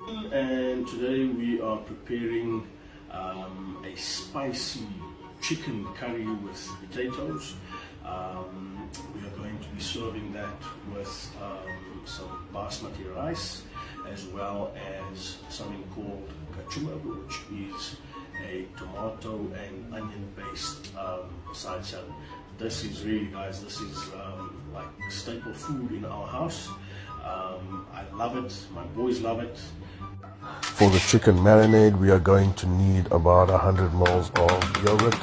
And today we are preparing a spicy chicken curry with potatoes. We are going to be serving that with some basmati rice, as well as something called kachuma, which is a tomato and onion based side salad. This is really, guys, this is like staple food in our house. I love it, my boys love it. For the chicken marinade, we are going to need about 100 ml of yogurt,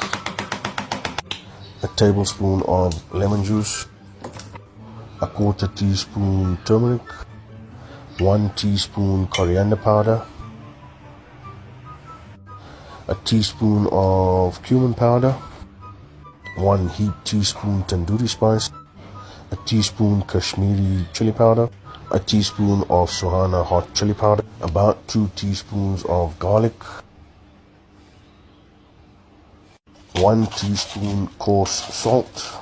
a tablespoon of lemon juice, a quarter teaspoon turmeric, 1 teaspoon coriander powder, a teaspoon of cumin powder, 1 heaped teaspoon tandoori spice, a teaspoon Kashmiri chili powder, a teaspoon of Suhana hot chili powder, about 2 teaspoons of garlic, 1 teaspoon coarse salt.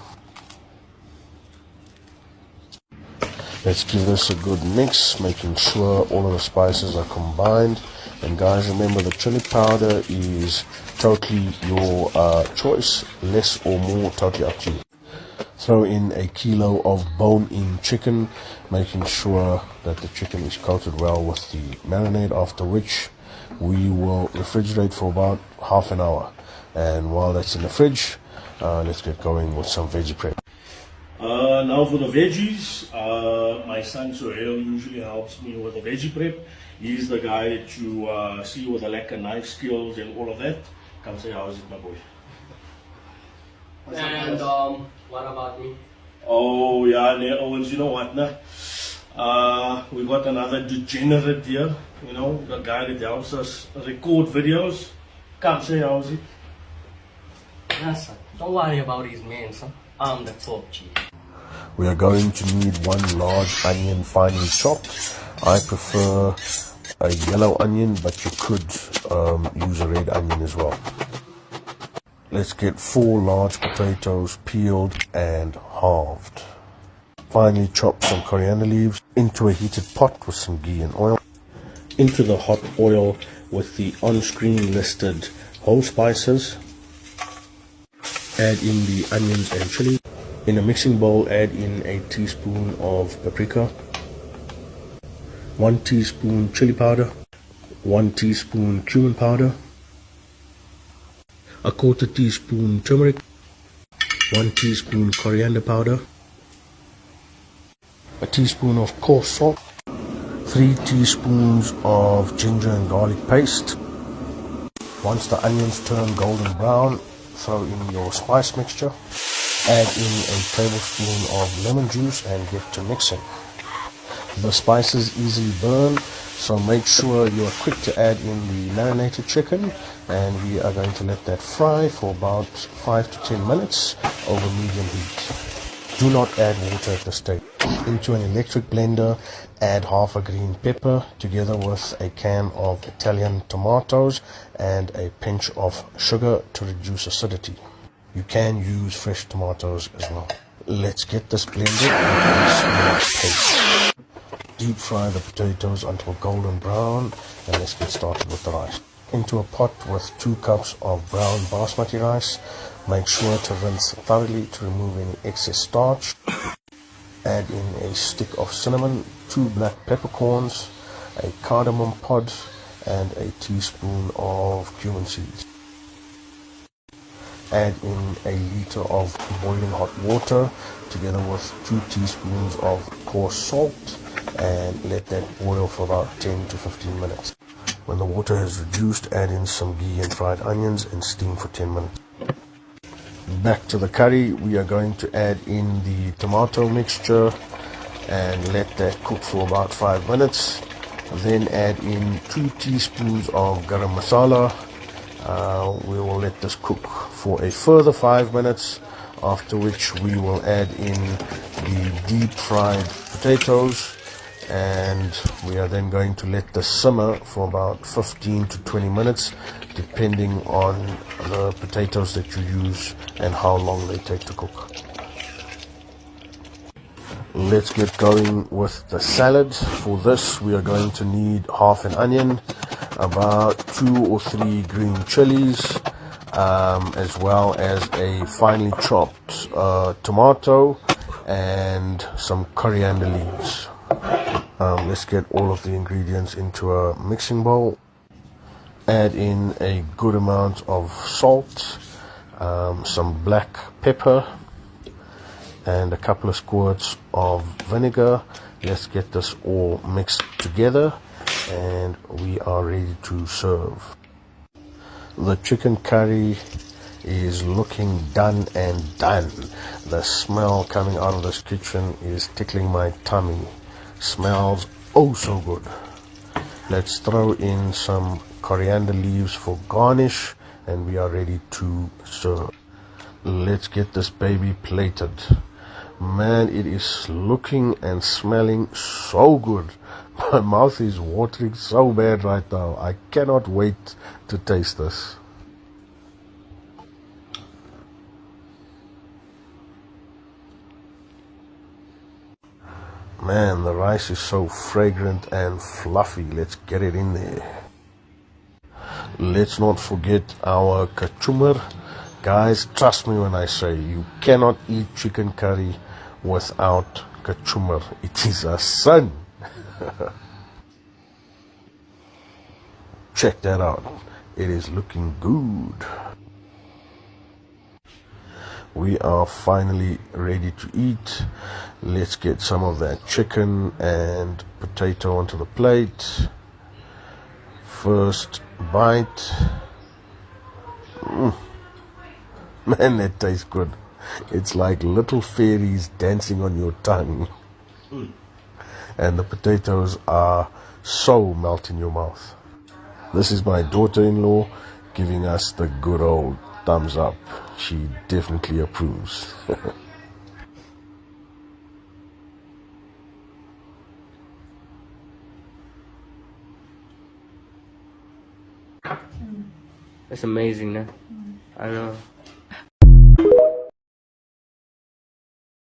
Let's give this a good mix, making sure all of the spices are combined. And guys, remember, the chili powder is totally your choice, less or more, totally up to you. Throw in a kilo of bone-in chicken, making sure that the chicken is coated well with the marinade, after which we will refrigerate for about half an hour. And while that's in the fridge, let's get going with some veggie prep. Now for the veggies, my son Sohail usually helps me with the veggie prep. He's the guy that you see with the lekker knife skills and all of that. Come say, how is it, my boy? And what about me? Oh yeah, Owens, you know what, nah? We got another degenerate here, you know, the guy that helps us record videos. Come say, how is it? Yes, son. Don't worry about his man, son. I'm the top chief. We are going to need 1 large onion finely chopped. I prefer a yellow onion, but you could use a red onion as well. Let's get 4 large potatoes peeled and halved. Finally chop some coriander leaves into a heated pot with some ghee and oil. Into the hot oil with the on-screen listed whole spices. Add in the onions and chili. In a mixing bowl, add in a teaspoon of paprika, 1 teaspoon chili powder, 1 teaspoon cumin powder, a quarter teaspoon turmeric, 1 teaspoon coriander powder, a teaspoon of coarse salt, 3 teaspoons of ginger and garlic paste. Once the onions turn golden brown, throw in your spice mixture. Add in a tablespoon of lemon juice and get to mixing. The spices easily burn, so make sure you are quick to add in the marinated chicken, and we are going to let that fry for about 5 to 10 minutes over medium heat. Do not add water at this stage. Into an electric blender, add half a green pepper together with a can of Italian tomatoes and a pinch of sugar to reduce acidity. You can use fresh tomatoes as well. Let's get this blended into a small paste. Deep fry the potatoes until golden brown, and let's get started with the rice. Into a pot with 2 cups of brown basmati rice. Make sure to rinse thoroughly to remove any excess starch. Add in a stick of cinnamon, 2 black peppercorns, a cardamom pod, and a teaspoon of cumin seeds. Add in a liter of boiling hot water together with 2 teaspoons of coarse salt, and let that boil for about 10 to 15 minutes. When the water has reduced, add in some ghee and fried onions and steam for 10 minutes. Back to the curry, we are going to add in the tomato mixture and let that cook for about 5 minutes. Then add in 2 teaspoons of garam masala. We will let this cook for a further 5 minutes, after which we will add in the deep fried potatoes, and we are then going to let this simmer for about 15 to 20 minutes, depending on the potatoes that you use and how long they take to cook. Let's get going with the salad. For this, we are going to need half an onion, about 2 or 3 green chilies, as well as a finely chopped tomato and some coriander leaves. Let's get all of the ingredients into a mixing bowl. Add in a good amount of salt, some black pepper, and a couple of squirts of vinegar. Let's get this all mixed together and we are ready to serve. The chicken curry is looking done and done. The smell coming out of this kitchen is tickling my tummy. Smells oh so good. Let's throw in some coriander leaves for garnish and we are ready to serve. Let's get this baby plated. Man, it is looking and smelling so good. My mouth is watering so bad right now. I cannot wait to taste this. Man, the rice is so fragrant and fluffy. Let's get it in there. Let's not forget our kachumar. Guys, trust me when I say you cannot eat chicken curry without kachumar. It is a sin. Check that out. It is looking good. We are finally ready to eat. Let's get some of that chicken and potato onto the plate. First bite. Man, that tastes good. It's like little fairies dancing on your tongue. And the potatoes are so melt in your mouth. This is my daughter-in-law giving us the good old thumbs up. She definitely approves. It's amazing, huh? I know.